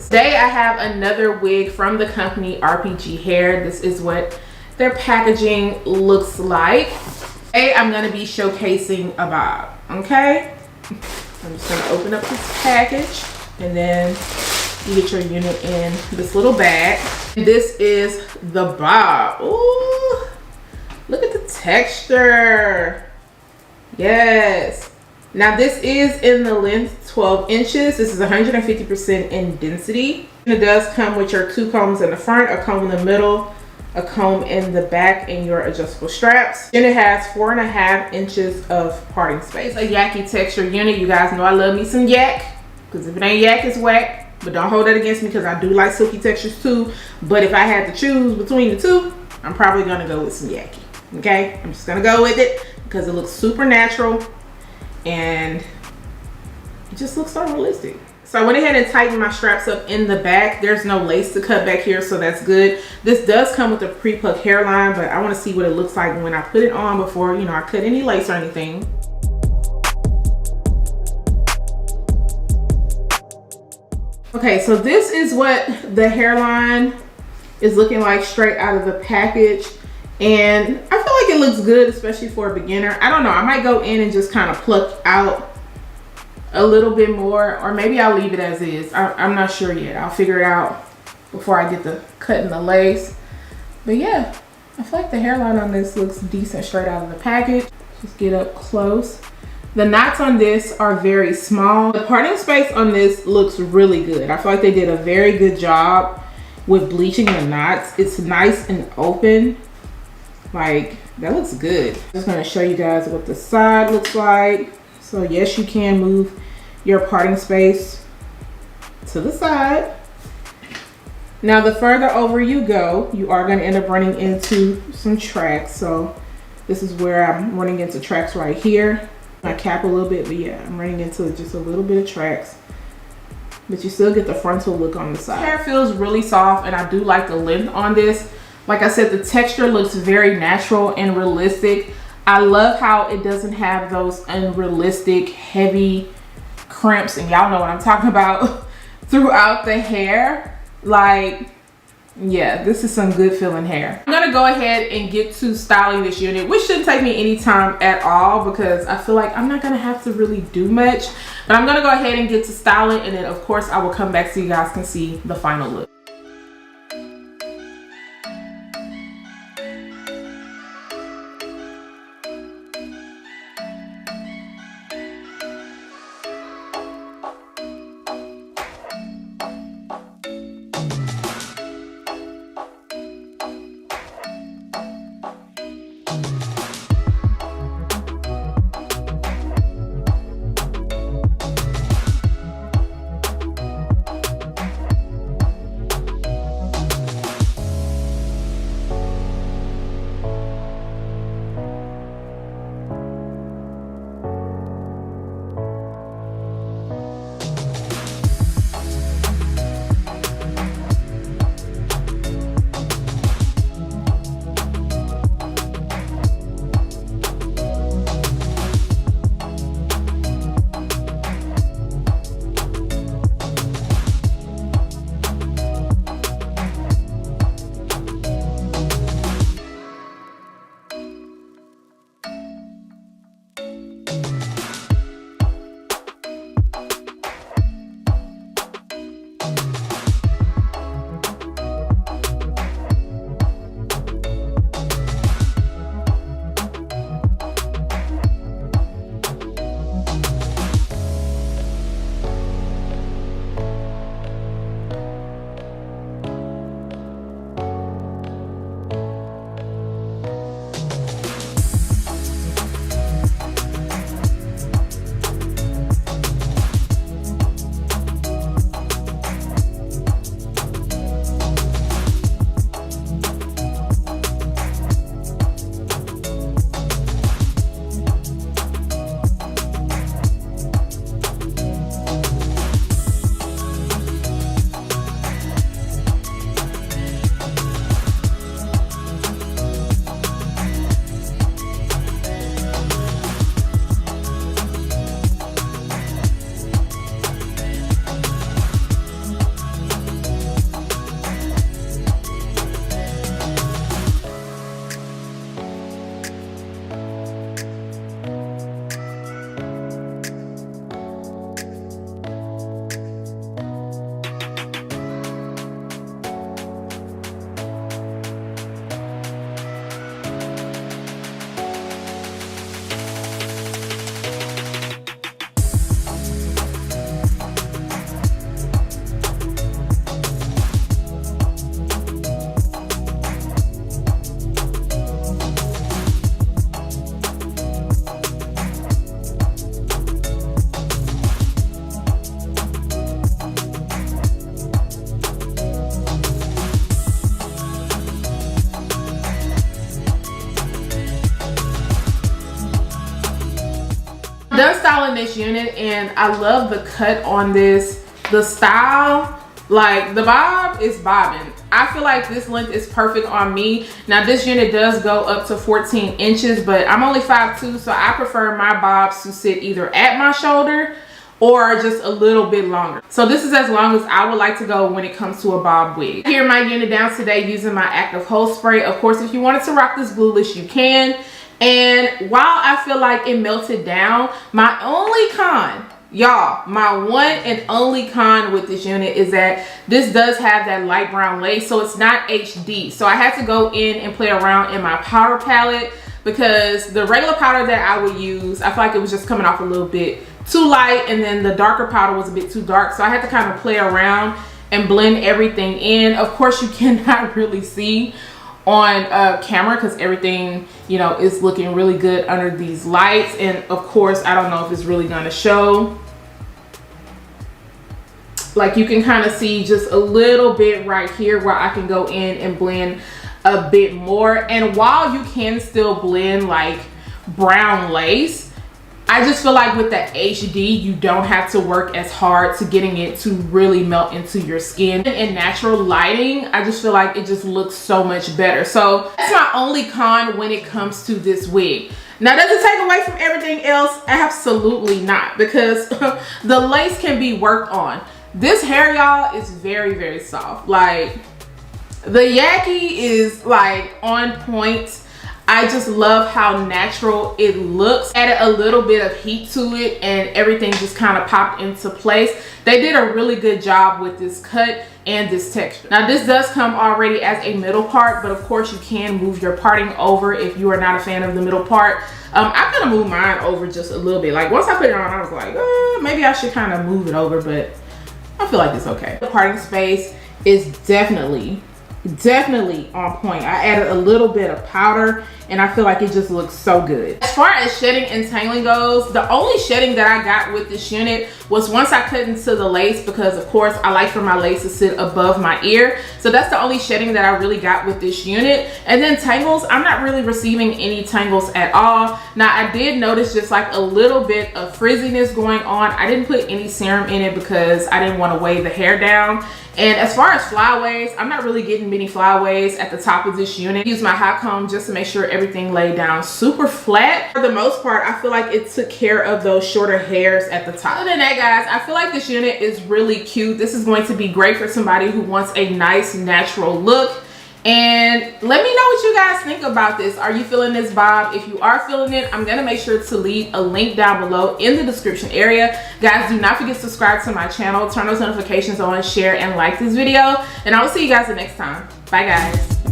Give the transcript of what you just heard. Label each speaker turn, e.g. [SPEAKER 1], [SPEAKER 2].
[SPEAKER 1] Today I have another wig from the company RPGHair. This is what their packaging looks like. Today I'm going to be showcasing a bob, okay? I'm just going to open up this package and then you get your unit in this little bag. This is the bob. Ooh, look at the texture. Yes. Now this is in the length 12 inches. This is 150% in density. And it does come with your 2 combs in the front, a comb in the middle, a comb in the back, and your adjustable straps. And it has 4.5 inches of parting space. It's a Yaki texture unit. You guys know I love me some yak, because if it ain't yak, it's whack. But don't hold that against me, because I do like silky textures too. But if I had to choose between the two, I'm probably gonna go with some Yaki. Okay, I'm just gonna go with it because it looks super natural and it just looks so realistic. So I went ahead and tightened my straps up in the back. There's no lace to cut back here, so that's good. This does come with a pre-plucked hairline, but I want to see what it looks like when I put it on before, you know, I cut any lace or anything. Okay, so this is what the hairline is looking like straight out of the package. And I feel like it looks good, especially for a beginner. I don't know, I might go in and just kind of pluck out a little bit more, or maybe I'll leave it as is. I'm not sure yet. I'll figure it out before I get to cutting the lace. But yeah, I feel like the hairline on this looks decent straight out of the package. Just get up close. The knots on this are very small. The parting space on this looks really good. I feel like they did a very good job with bleaching the knots. It's nice and open. Like, that looks good. I'm just gonna show you guys what the side looks like. So yes, you can move your parting space to the side. Now, the further over you go, you are gonna end up running into some tracks. So this is where I'm running into tracks right here. I cap a little bit, but yeah, I'm running into just a little bit of tracks. But you still get the frontal look on the side. Hair feels really soft, and I do like the length on this. Like I said, the texture looks very natural and realistic. I love how it doesn't have those unrealistic heavy crimps, and y'all know what I'm talking about, throughout the hair. Like, yeah, this is some good feeling hair. I'm gonna go ahead and get to styling this unit, which shouldn't take me any time at all, because I feel like I'm not gonna have to really do much. But I'm gonna go ahead and get to styling, and then of course I will come back so you guys can see the final look. Done styling this unit and I love the cut on this. The style, like the bob is bobbing. I feel like this length is perfect on me. Now this unit does go up to 14 inches, but I'm only 5'2", so I prefer my bobs to sit either at my shoulder or just a little bit longer. So this is as long as I would like to go when it comes to a bob wig. Here my unit down today using my active hold spray. Of course, if you wanted to rock this glueless, you can. And while I feel like it melted down, my only con, y'all, my one and only con with this unit is that this does have that light brown lace, so it's not HD. So I had to go in and play around in my powder palette because the regular powder that I would use, I feel like it was just coming off a little bit too light, and then the darker powder was a bit too dark. So I had to kind of play around and blend everything in. Of course, you cannot really see on camera because everything, you know, is looking really good under these lights. And of course, I don't know if it's really gonna show. Like you can kind of see just a little bit right here where I can go in and blend a bit more. And while you can still blend like brown lace, I just feel like with the HD, you don't have to work as hard to getting it to really melt into your skin. In natural lighting, I just feel like it just looks so much better. So that's my only con when it comes to this wig. Now, does it take away from everything else? Absolutely not, because the lace can be worked on. This hair, y'all, is very, very soft. Like, the Yaki is like on point. I just love how natural it looks. Added a little bit of heat to it and everything just kind of popped into place. They did a really good job with this cut and this texture. Now this does come already as a middle part, but of course you can move your parting over if you are not a fan of the middle part. I kind of moved mine over just a little bit. Like once I put it on, I was like, maybe I should kind of move it over, but I feel like it's okay. The parting space is definitely on point. I added a little bit of powder and I feel like it just looks so good. As far as shedding and tangling goes, the only shedding that I got with this unit was once I cut into the lace, because of course I like for my lace to sit above my ear. So that's the only shedding that I really got with this unit. And then tangles, I'm not really receiving any tangles at all. Now I did notice just like a little bit of frizziness going on. I didn't put any serum in it because I didn't want to weigh the hair down. And as far as flyaways, I'm not really getting many flyaways at the top of this unit. I use my hot comb just to make sure everything laid down super flat. For the most part, I feel like it took care of those shorter hairs at the top. Other than that, guys, I feel like this unit is really cute. This is going to be great for somebody who wants a nice natural look. And let me know what you guys think about this. Are you feeling this bob? If you are feeling it, I'm gonna make sure to leave a link down below in the description area. Guys, do not forget to subscribe to my channel, turn those notifications on, share and like this video, and I will see you guys the next time. Bye guys.